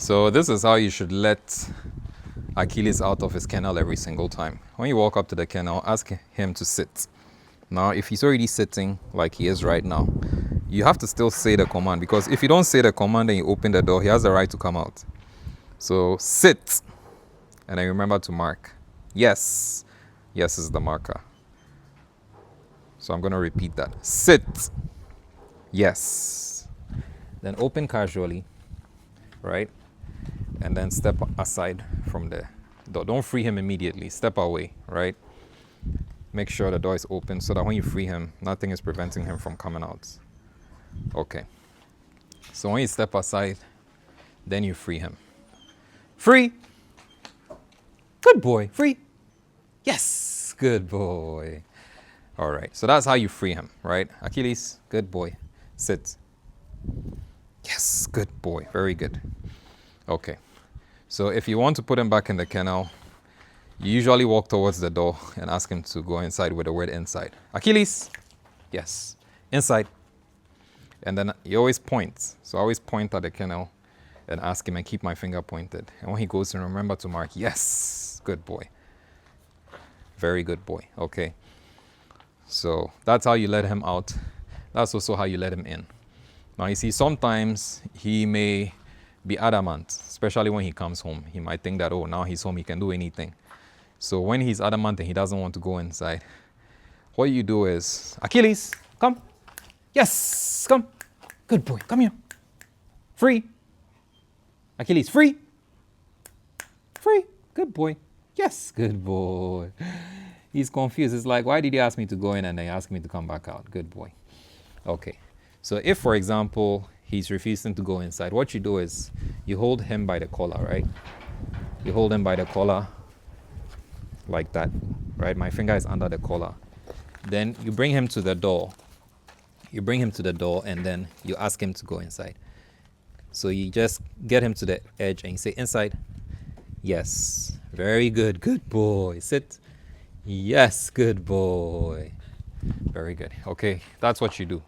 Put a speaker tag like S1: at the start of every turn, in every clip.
S1: So this is how you should let Achilles out of his kennel every single time. When you walk up to the kennel, ask him to sit. Now, if he's already sitting like he is right now, you have to still say the command, because if you don't say the command and you open the door, he has the right to come out. So sit, and then remember to mark. Yes. Yes is the marker. So I'm going to repeat that. Sit. Yes. Then open casually, right? And then step aside from the door. Don't free him immediately. Step away, right? Make sure the door is open so that when you free him, nothing is preventing him from coming out. Okay. So when you step aside, then you free him. Free. Good boy. Free. Yes. Good boy. All right. So that's how you free him, right? Achilles, good boy. Sit. Yes. Good boy. Very good. Okay. So if you want to put him back in the kennel, you usually walk towards the door and ask him to go inside with the word inside. Achilles. Yes. Inside. And then you always point. So I always point at the kennel and ask him and keep my finger pointed. And when he goes in, remember to mark, yes, good boy. Very good boy. Okay. So that's how you let him out. That's also how you let him in. Now you see, sometimes he may be adamant, especially when he comes home. He might think that, oh, now he's home, he can do anything. So when he's adamant and he doesn't want to go inside, what you do is, Achilles, come. Yes, come. Good boy, come here. Free. Achilles, free. Free. Good boy. Yes, good boy. He's confused. It's like, why did you ask me to go in and then you asked me to come back out? Good boy. Okay. So if, for example, he's refusing to go inside, what you do is you hold him by the collar, right? You hold him by the collar like that, right? My finger is under the collar. Then you bring him to the door. You bring him to the door and then you ask him to go inside. So you just get him to the edge and you say, inside. Yes. Very good. Good boy. Sit. Yes. Good boy. Very good. Okay. That's what you do.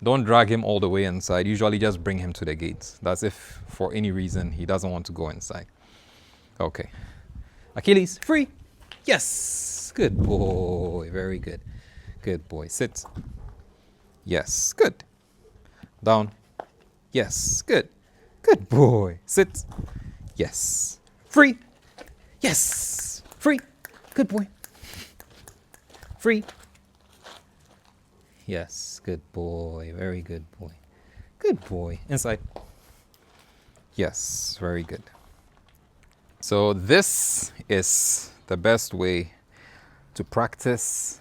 S1: Don't drag him all the way inside. Usually just bring him to the gate. That's if for any reason he doesn't want to go inside. Okay. Achilles, free. Yes. Good boy. Very good. Good boy. Sit. Yes. Good. Down. Yes. Good. Good boy. Sit. Yes. Free. Yes. Free. Good boy. Free. Yes. Good boy. Very good boy. Good boy. Inside. Yes. Very good. So this is the best way to practice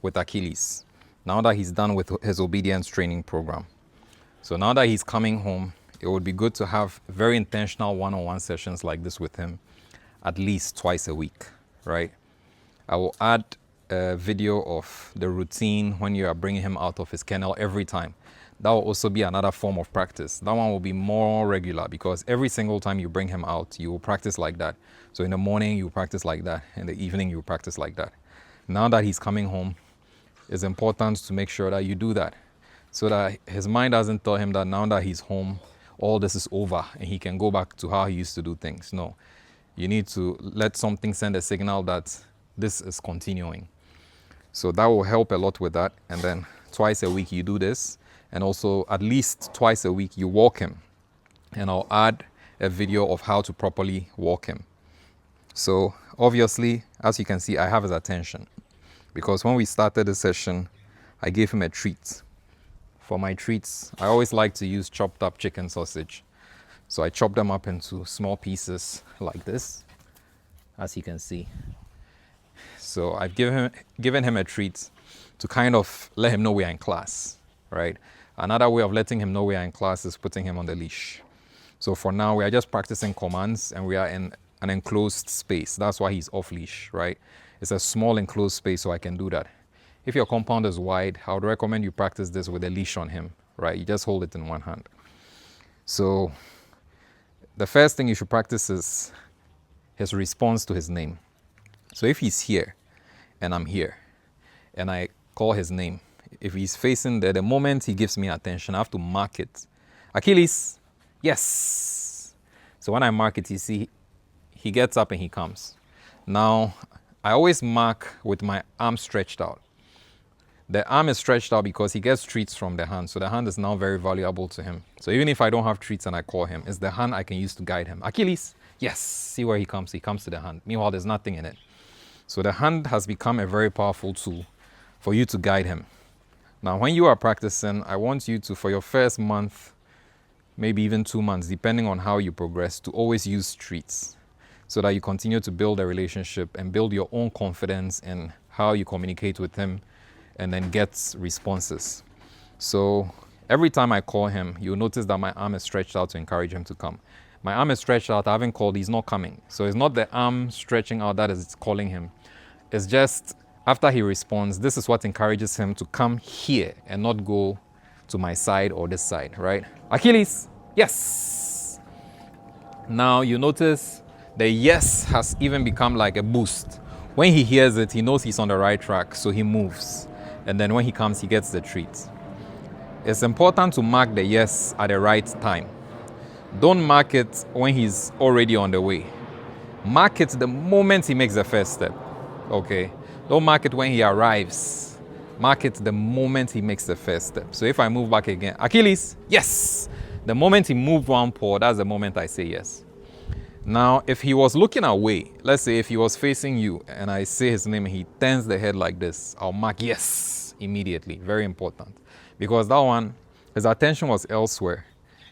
S1: with Achilles now that he's done with his obedience training program. So now that he's coming home, it would be good to have very intentional one-on-one sessions like this with him at least twice a week, right? I will add a video of the routine when you are bringing him out of his kennel every time. That will also be another form of practice. That one will be more regular because every single time you bring him out, you will practice like that. So in the morning, you practice like that. In the evening, you practice like that. Now that he's coming home, it's important to make sure that you do that so that his mind doesn't tell him that now that he's home, all this is over and he can go back to how he used to do things. No, you need to let something send a signal that this is continuing. So that will help a lot with that. And then twice a week you do this. And also at least twice a week you walk him. And I'll add a video of how to properly walk him. So obviously, as you can see, I have his attention. Because when we started the session, I gave him a treat. For my treats, I always like to use chopped up chicken sausage. So I chop them up into small pieces like this, as you can see. So I've given him a treat to kind of let him know we are in class, right? Another way of letting him know we are in class is putting him on the leash. So for now, we are just practicing commands and we are in an enclosed space. That's why he's off leash, right? It's a small enclosed space, so I can do that. If your compound is wide, I would recommend you practice this with a leash on him, right? You just hold it in one hand. So the first thing you should practice is his response to his name. So if he's here and I'm here and I call his name, if he's facing there, the moment he gives me attention, I have to mark it. Achilles, yes. So when I mark it, you see he gets up and he comes. Now, I always mark with my arm stretched out. The arm is stretched out because he gets treats from the hand. So the hand is now very valuable to him. So even if I don't have treats and I call him, it's the hand I can use to guide him. Achilles, yes, see where he comes. He comes to the hand. Meanwhile, there's nothing in it. So the hand has become a very powerful tool for you to guide him. Now, when you are practicing, I want you to, for your first month, maybe even 2 months, depending on how you progress, to always use treats so that you continue to build a relationship and build your own confidence in how you communicate with him and then get responses. So every time I call him, you'll notice that my arm is stretched out to encourage him to come. My arm is stretched out, I haven't called, he's not coming. So it's not the arm stretching out that is calling him. It's just after he responds, this is what encourages him to come here and not go to my side or this side, right? Achilles, yes. Now you notice the yes has even become like a boost. When he hears it, he knows he's on the right track, so he moves. And then when he comes, he gets the treat. It's important to mark the yes at the right time. Don't mark it when he's already on the way. Mark it the moment he makes the first step, okay? Don't mark it when he arrives. Mark it the moment he makes the first step. So if I move back again, Achilles, yes. The moment he moved one paw, that's the moment I say yes. Now, if he was looking away, let's say if he was facing you and I say his name and he turns the head like this, I'll mark yes immediately. Very important. Because that one, his attention was elsewhere.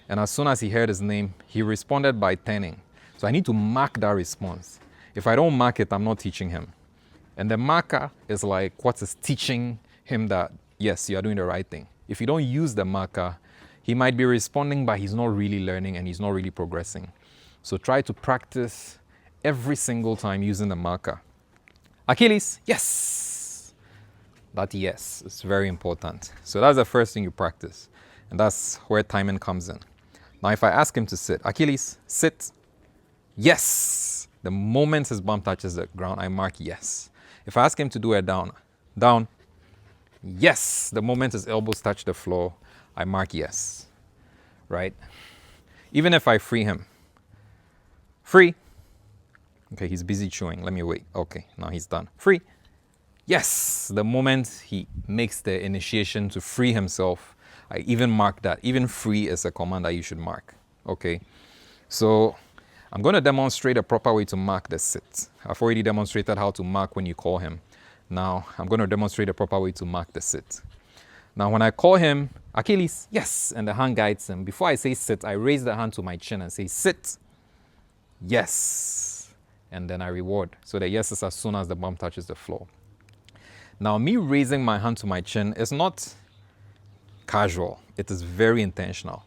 S1: And as soon as he heard his name, he responded by turning. So I need to mark that response. If I don't mark it, I'm not teaching him. And the marker is like what is teaching him that, yes, you are doing the right thing. If you don't use the marker, he might be responding, but he's not really learning and he's not really progressing. So try to practice every single time using the marker. Achilles, yes. That yes is very important. So that's the first thing you practice. And that's where timing comes in. Now, if I ask him to sit, Achilles, sit. Yes. The moment his bum touches the ground, I mark yes. If I ask him to do a down, down. Yes. The moment his elbows touch the floor, I mark yes. Right? Even if I free him. Free. Okay, he's busy chewing. Let me wait. Okay, now he's done. Free. Yes. The moment he makes the initiation to free himself, I even mark that. Even free is a command that you should mark. Okay. So I'm going to demonstrate a proper way to mark the sit. I've already demonstrated how to mark when you call him. Now I'm going to demonstrate a proper way to mark the sit. Now when I call him, Achilles, yes, and the hand guides him. Before I say sit, I raise the hand to my chin and say sit. Yes. And then I reward. So the yes is as soon as the bum touches the floor. Now me raising my hand to my chin is not casual. It is very intentional.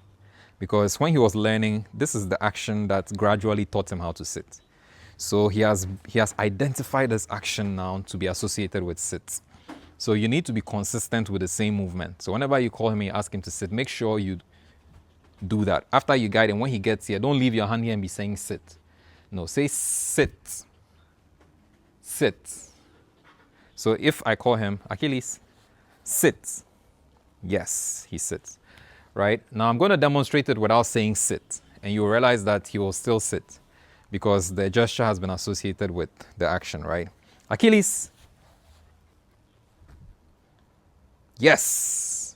S1: Because when he was learning, this is the action that gradually taught him how to sit. So he has identified this action now to be associated with sit. So you need to be consistent with the same movement. So whenever you call him and you ask him to sit, make sure you do that. After you guide him, when he gets here, don't leave your hand here and be saying sit. No, say sit. Sit. So if I call him, Achilles, sit. Yes, he sits. Right? Now I'm going to demonstrate it without saying sit. And you'll realize that he will still sit because the gesture has been associated with the action, right? Achilles. Yes.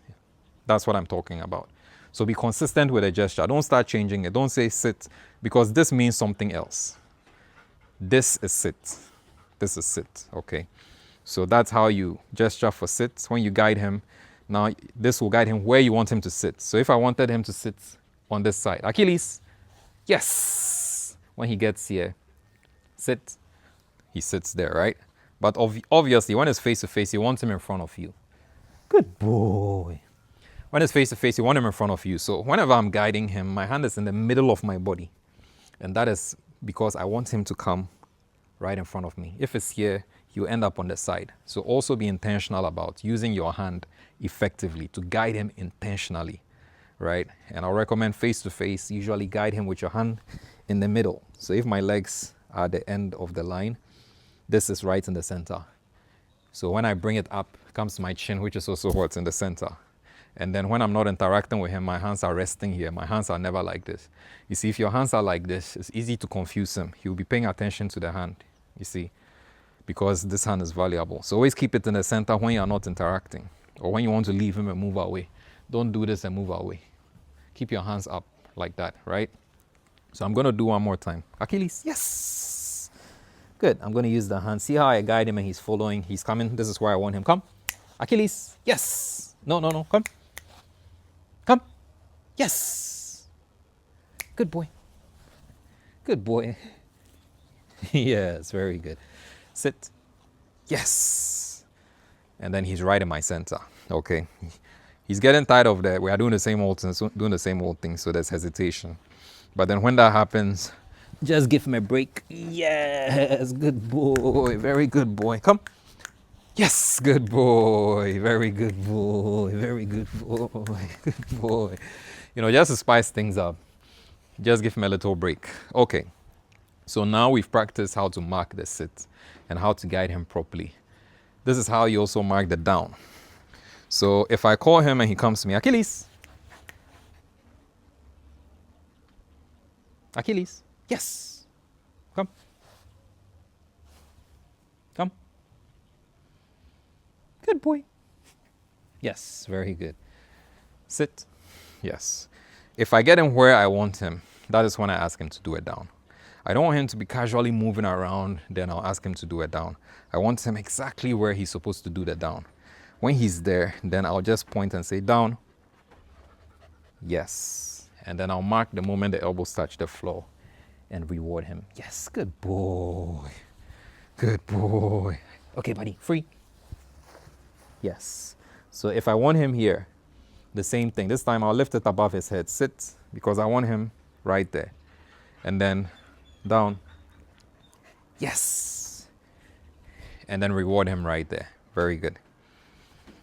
S1: That's what I'm talking about. So be consistent with the gesture. Don't start changing it. Don't say sit because this means something else. This is sit. This is sit. Okay. So that's how you gesture for sit. When you guide him, now this will guide him where you want him to sit. So if I wanted him to sit on this side, Achilles, yes. When he gets here, sit. He sits there, right? But obviously, when it's face to face, you want him in front of you. Good boy. When it's face to face, you want him in front of you. So whenever I'm guiding him, my hand is in the middle of my body. And that is because I want him to come right in front of me. If it's here, you end up on the side. So also be intentional about using your hand effectively to guide him intentionally, right? And I'll recommend face to face, usually guide him with your hand in the middle. So if my legs are at the end of the line, this is right in the center. So when I bring it up, it comes to my chin, which is also what's in the center. And then when I'm not interacting with him, my hands are resting here. My hands are never like this. You see, if your hands are like this, it's easy to confuse him. He will be paying attention to the hand, you see, because this hand is valuable. So always keep it in the center when you're not interacting or when you want to leave him and move away. Don't do this and move away. Keep your hands up like that, right? So I'm going to do one more time. Achilles, yes. Good. I'm going to use the hand. See how I guide him and he's following. He's coming. This is where I want him. Come. Achilles, yes. No, no, no. Come. Come. Yes. Good boy. Good boy. Yes, very good. Sit. Yes. And then he's right in my center. Okay. He's getting tired of that. We are doing the same old thing, so there's hesitation. But then when that happens, just give him a break. Yes, good boy. Very good boy. Come. Yes, good boy. Very good boy. Very good boy. Good boy. Just to spice things up, just give him a little break. Okay. So now we've practiced how to mark the sit and how to guide him properly. This is how you also mark the down. So if I call him and he comes to me, Achilles. Achilles. Yes. Come. Come. Good boy. Yes, very good. Sit. Yes. If I get him where I want him, that is when I ask him to do it down. I don't want him to be casually moving around, then I'll ask him to do it down. I want him exactly where he's supposed to do the down. When he's there, then I'll just point and say down. Yes. And then I'll mark the moment the elbows touch the floor and reward him. Yes, good boy. Good boy. Okay, buddy, free. Yes. So if I want him here, the same thing. This time I'll lift it above his head. Sit, because I want him right there. And then down. Yes. And then reward him right there. Very good.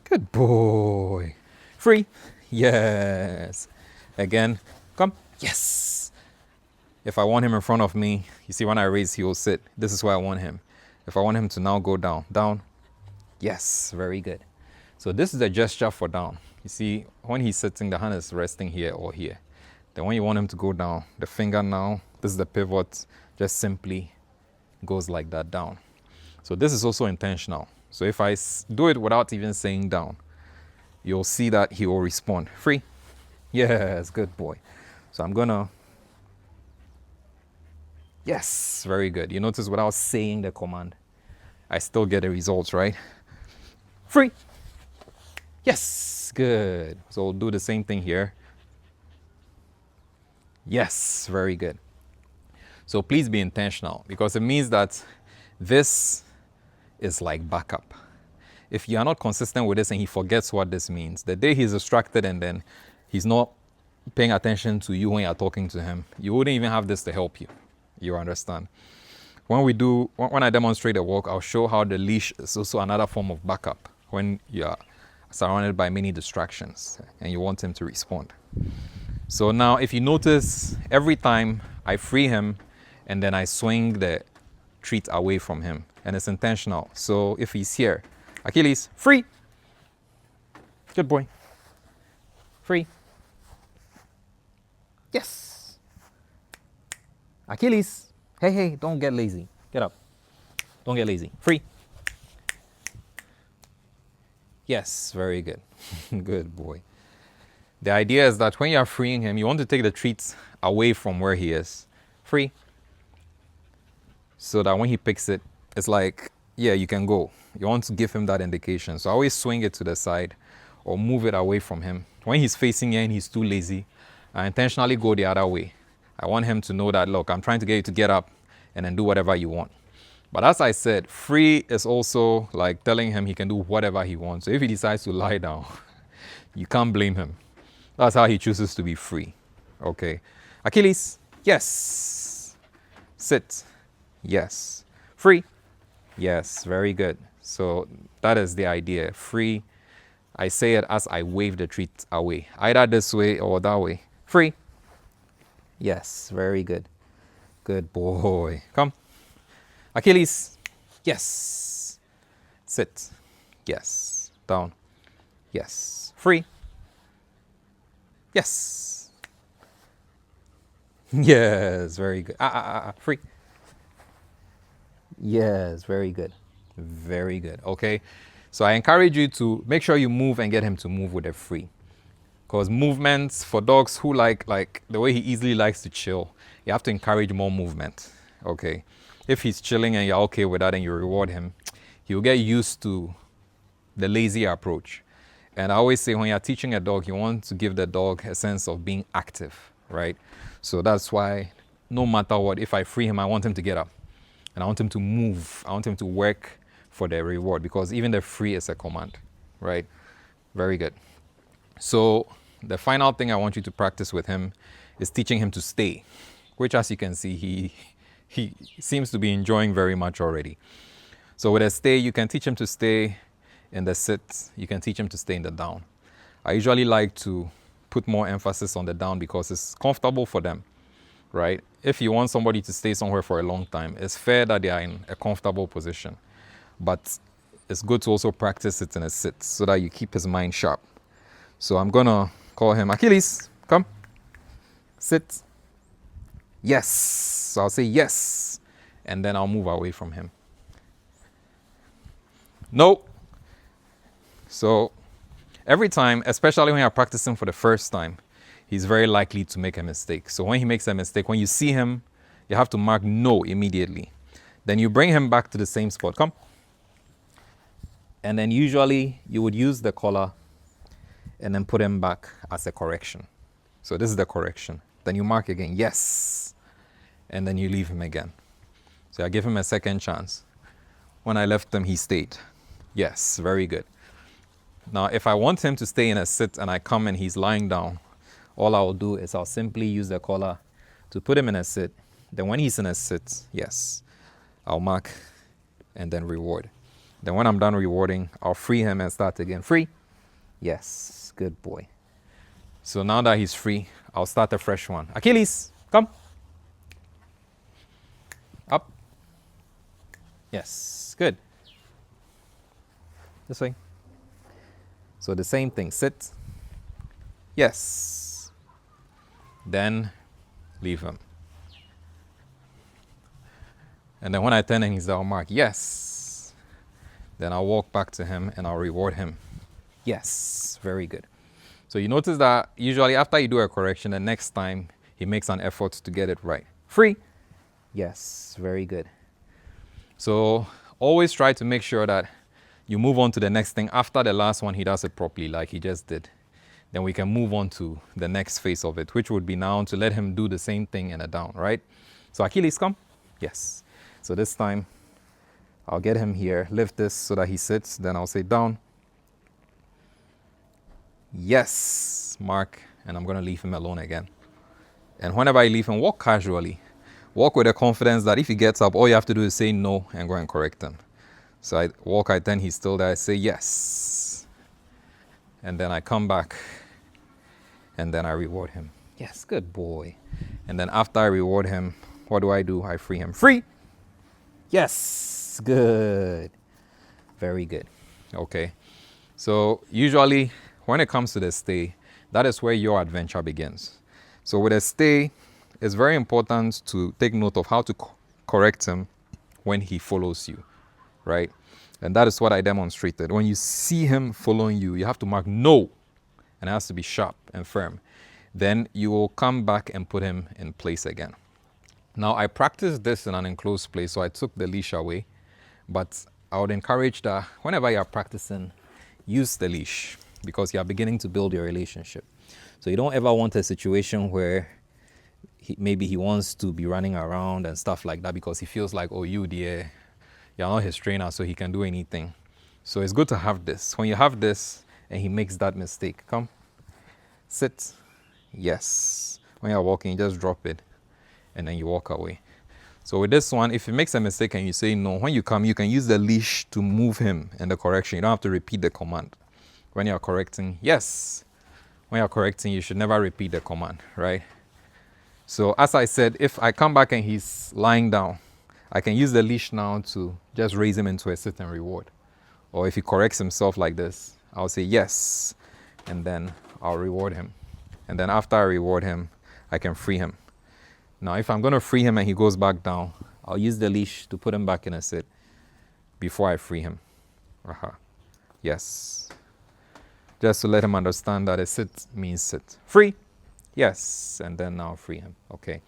S1: Good boy. Free. Yes. Again. Come. Yes. If I want him in front of me, you see when I raise, he will sit. This is where I want him. If I want him to now go down. Down. Yes. Very good. So this is the gesture for down. You see, when he's sitting, the hand is resting here or here. Then when you want him to go down, the finger now, this is the pivot, just simply goes like that down. So this is also intentional. So if I do it without even saying down, you'll see that he will respond. Free. Yes, good boy. So I'm gonna, yes, very good. You notice without saying the command, I still get the results, right? Free. Yes, good. So we'll do the same thing here. Yes, very good. So please be intentional, because it means that this is like backup. If you are not consistent with this and he forgets what this means, the day he's distracted and then he's not paying attention to you when you're talking to him, you wouldn't even have this to help you. You understand? When I demonstrate the walk, I'll show how the leash is also another form of backup when you're surrounded by many distractions and you want him to respond. So now if you notice, every time I free him and then I swing the treat away from him, and it's intentional. So if he's here, Achilles, free. Good boy. Free. Yes. Achilles, hey, don't get lazy. Get up. Don't get lazy. Free. Yes, very good. Good boy. The idea is that when you're freeing him, you want to take the treats away from where he is. Free. So that when he picks it, it's like, yeah, you can go. You want to give him that indication. So I always swing it to the side or move it away from him. When he's facing you and he's too lazy, I intentionally go the other way. I want him to know that, look, I'm trying to get you to get up and then do whatever you want. But as I said, free is also like telling him he can do whatever he wants. So if he decides to lie down, you can't blame him. That's how he chooses to be free. Okay. Achilles, yes. Sit, yes. Free, yes. Very good. So that is the idea. Free, I say it as I wave the treat away. Either this way or that way. Free, yes. Very good. Good boy. Come. Achilles, yes. Sit, yes. Down, yes. Free, Yes. Yes, very good. Free. Yes, very good. Very good. Okay. So I encourage you to make sure you move and get him to move with a free. Because movements for dogs who like the way he easily likes to chill, you have to encourage more movement. Okay. If he's chilling and you're okay with that and you reward him, he'll get used to the lazy approach. And I always say when you're teaching a dog, you want to give the dog a sense of being active, right? So that's why no matter what, if I free him, I want him to get up. And I want him to move. I want him to work for the reward because even the free is a command, right? Very good. So the final thing I want you to practice with him is teaching him to stay, which as you can see, he seems to be enjoying very much already. So with a stay, you can teach him to stay in the sit. You can teach him to stay in the down. I usually like to put more emphasis on the down because it's comfortable for them, right? If you want somebody to stay somewhere for a long time, it's fair that they are in a comfortable position. But it's good to also practice it in a sit so that you keep his mind sharp. So I'm going to call him, Achilles, come, sit. Yes. So I'll say yes. And then I'll move away from him. No. So every time, especially when you're practicing for the first time, he's very likely to make a mistake. So when he makes a mistake, when you see him, you have to mark no immediately. Then you bring him back to the same spot. Come. And then usually you would use the collar and then put him back as a correction. So this is the correction. Then you mark again, yes. And then you leave him again. So I give him a second chance. When I left him, he stayed. Yes, very good. Now, if I want him to stay in a sit and I come and he's lying down, all I'll do is I'll simply use the collar to put him in a sit. Then when he's in a sit, yes, I'll mark and then reward. Then when I'm done rewarding, I'll free him and start again. Free? Yes, good boy. So now that he's free, I'll start a fresh one. Achilles, come. Up. Yes, good. This way. So the same thing, sit. Yes. Then leave him. And then when I turn and he's down, mark, yes. Then I'll walk back to him and I'll reward him. Yes, very good. So you notice that usually after you do a correction, the next time he makes an effort to get it right. Free. Yes, very good. So always try to make sure that you move on to the next thing after the last one he does it properly like he just did. Then we can move on to the next phase of it, which would be now to let him do the same thing in a down, right? So Achilles, come. Yes. So this time I'll get him here, lift this so that he sits. Then I'll say down. Yes, mark, and I'm going to leave him alone again. And whenever I leave him, walk casually. Walk with the confidence that if he gets up, all you have to do is say no and go and correct him. So I walk, then he's still there, I say yes. And then I come back, and then I reward him. Yes, good boy. And then after I reward him, what do? I free him. Free! Yes, good. Very good. Okay. So usually, when it comes to the stay, that is where your adventure begins. So with a stay, it's very important to take note of how to correct him when he follows you, right? And that is what I demonstrated. When you see him following you, you have to mark no, and it has to be sharp and firm. Then you will come back and put him in place again. Now, I practiced this in an enclosed place, so I took the leash away, but I would encourage that whenever you're practicing, use the leash because you're beginning to build your relationship. So you don't ever want a situation where maybe he wants to be running around and stuff like that because he feels like, oh, you're not his trainer, so he can do anything. So it's good to have this. When you have this and he makes that mistake, come, sit, yes. When you're walking, you just drop it and then you walk away. So with this one, if he makes a mistake and you say no, when you come, you can use the leash to move him in the correction. You don't have to repeat the command. When you're correcting, yes. When you're correcting, you should never repeat the command, right? So as I said, if I come back and he's lying down, I can use the leash now to just raise him into a sit and reward. Or if he corrects himself like this, I'll say yes, and then I'll reward him. And then after I reward him, I can free him. Now, if I'm going to free him and he goes back down, I'll use the leash to put him back in a sit before I free him. Yes. Just to let him understand that a sit means sit. Free. Yes. And then now free him. Okay.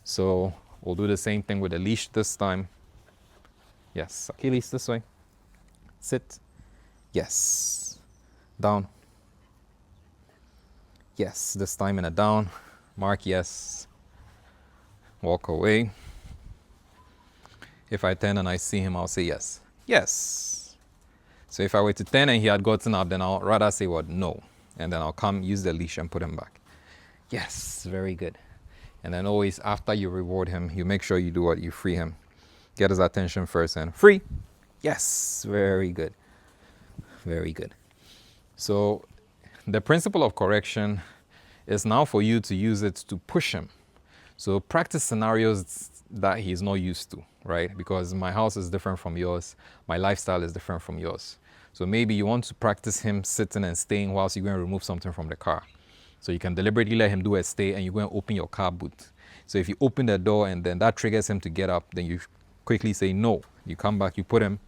S1: So we'll do the same thing with the leash this time. Yes. Achilles, this way. Sit. Yes. Down. Yes. This time in a down. Mark yes. Walk away. If I turn and I see him, I'll say yes. Yes. So if I were to turn and he had gotten up, then I'll rather say what? No. And then I'll come, use the leash and put him back. Yes. Very good. And then always after you reward him, you make sure you do what? You free him. Get his attention first and free. Yes. Very good. Very good. So the principle of correction is now for you to use it to push him. So practice scenarios that he's not used to, right? Because my house is different from yours. My lifestyle is different from yours. So maybe you want to practice him sitting and staying whilst you're going to remove something from the car. So you can deliberately let him do a stay and you're going to open your car boot. So if you open the door and then that triggers him to get up, then you quickly say no. You come back, you put him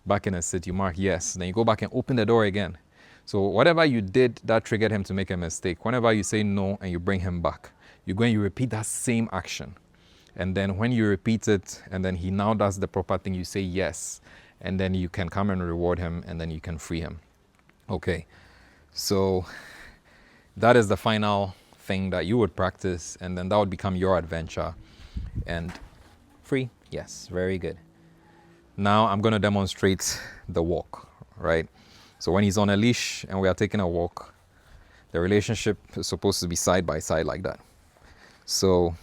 S1: back in a sit, you mark yes. Then you go back and open the door again. So whatever you did that triggered him to make a mistake, whenever you say no and you bring him back, you're going to repeat that same action. And then when you repeat it and then he now does the proper thing, you say yes. And then you can come and reward him and then you can free him. Okay. So that is the final thing that you would practice, and then that would become your adventure. And free? Yes. Very good. Now I'm going to demonstrate the walk, right? So when he's on a leash and we are taking a walk, the relationship is supposed to be side by side like that. So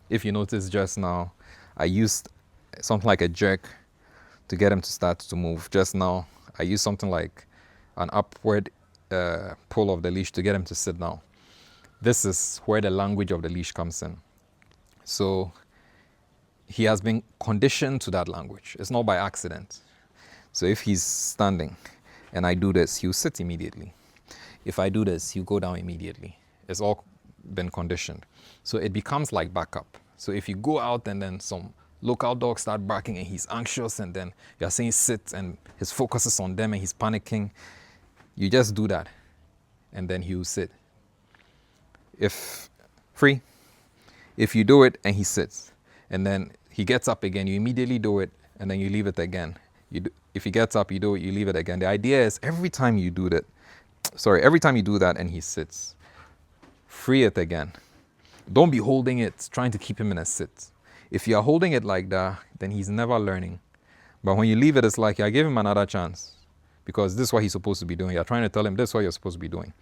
S1: if you notice just now, I used something like a jerk to get him to start to move. Just now, I used something like an upward pull of the leash to get him to sit down. This is where the language of the leash comes in. So he has been conditioned to that language. It's not by accident. So if he's standing and I do this, he'll sit immediately. If I do this, he'll go down immediately. It's all been conditioned. So it becomes like backup. So if you go out and then some local dogs start barking and he's anxious and then you're saying sit and his focus is on them and he's panicking, you just do that and then he'll sit. If free, if you do it and he sits and then he gets up again, you immediately do it and then you leave it again. If he gets up, you do it, you leave it again. The idea is every time you do that and he sits, free it again. Don't be holding it, trying to keep him in a sit. If you are holding it like that, then he's never learning. But when you leave it, it's like I gave him another chance because this is what he's supposed to be doing. You're trying to tell him this is what you're supposed to be doing.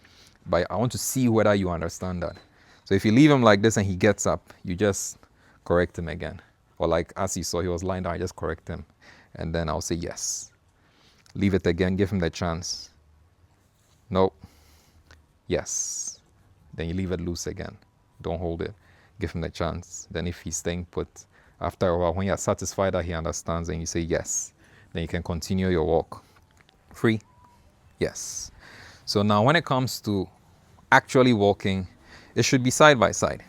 S1: But I want to see whether you understand that. So if you leave him like this and he gets up, you just correct him again. Or like as you saw, he was lying down, I just correct him. And then I'll say yes. Leave it again, give him the chance. No. Yes. Then you leave it loose again. Don't hold it. Give him the chance. Then if he's staying put, after a while, when you're satisfied that he understands and you say yes, then you can continue your walk. Free? Yes. So now when it comes to actually walking, it should be side by side.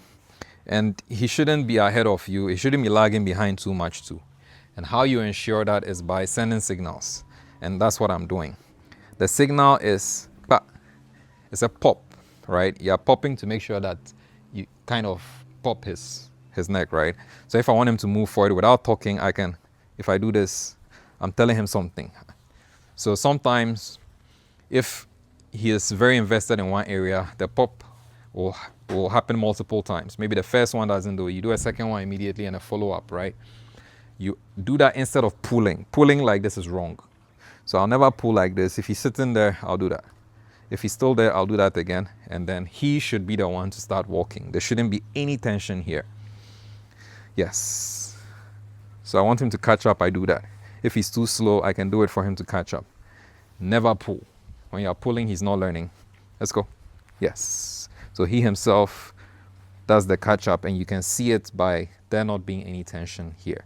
S1: And he shouldn't be ahead of you. He shouldn't be lagging behind too much too. And how you ensure that is by sending signals. And that's what I'm doing. The signal is, it's a pop, right? You're popping to make sure that you kind of pop his neck, right? So if I want him to move forward without talking, I can, if I do this, I'm telling him something. So sometimes if he is very invested in one area, the pop will happen multiple times. Maybe the first one doesn't do it. You do a second one immediately and a follow-up, right? You do that instead of pulling. Pulling like this is wrong. So I'll never pull like this. If he's sitting there, I'll do that. If he's still there, I'll do that again. And then he should be the one to start walking. There shouldn't be any tension here. Yes. So I want him to catch up, I do that. If he's too slow, I can do it for him to catch up. Never pull. When you're pulling, he's not learning. Let's go. Yes. So he himself does the catch up and you can see it by there not being any tension here.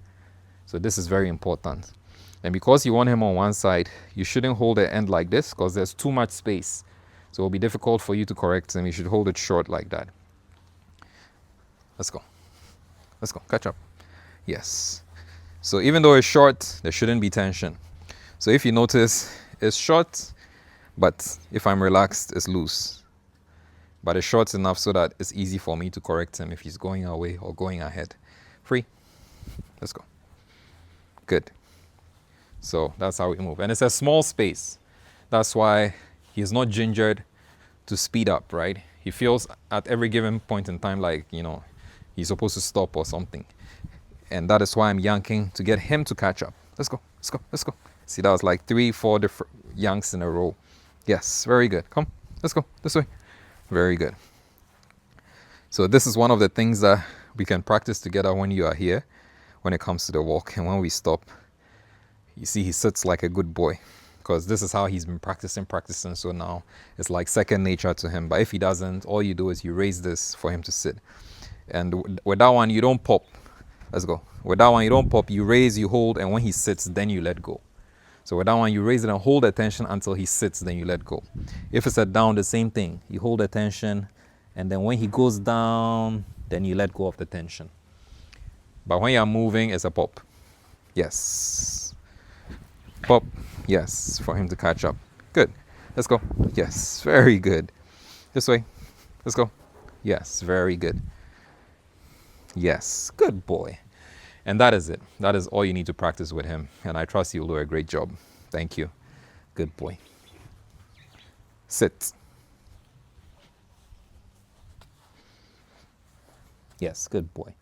S1: So this is very important. And because you want him on one side, you shouldn't hold the end like this because there's too much space. So it'll be difficult for you to correct him. You should hold it short like that. Let's go. Let's go. Catch up. Yes. So even though it's short, there shouldn't be tension. So if you notice, it's short, but if I'm relaxed, it's loose. But it's short enough so that it's easy for me to correct him if he's going away or going ahead. Free. Let's go. Good. So that's how we move. And it's a small space. That's why he's not gingered to speed up, right? He feels at every given point in time like, he's supposed to stop or something. And that is why I'm yanking to get him to catch up. Let's go. Let's go. Let's go. See, that was like 3-4 different yanks in a row. Yes, very good. Come. Let's go. This way. Very good. So this is one of the things that we can practice together when you are here, when it comes to the walk. And when we stop, you see he sits like a good boy, because this is how he's been practicing. So now it's like second nature to him. But if he doesn't, all you do is you raise this for him to sit. And with that one, you don't pop. Let's go. With that one, you don't pop. You raise, you hold, and when he sits, then you let go. So with that one, you raise it and hold the tension until he sits, then you let go. If it's a down, the same thing. You hold the tension, and then when he goes down, then you let go of the tension. But when you're moving, it's a pop. Yes. Pop. Yes, for him to catch up. Good. Let's go. Yes, very good. This way. Let's go. Yes, very good. Yes, good boy. And that is it. That is all you need to practice with him. And I trust you'll do a great job. Thank you. Good boy. Sit. Yes, good boy.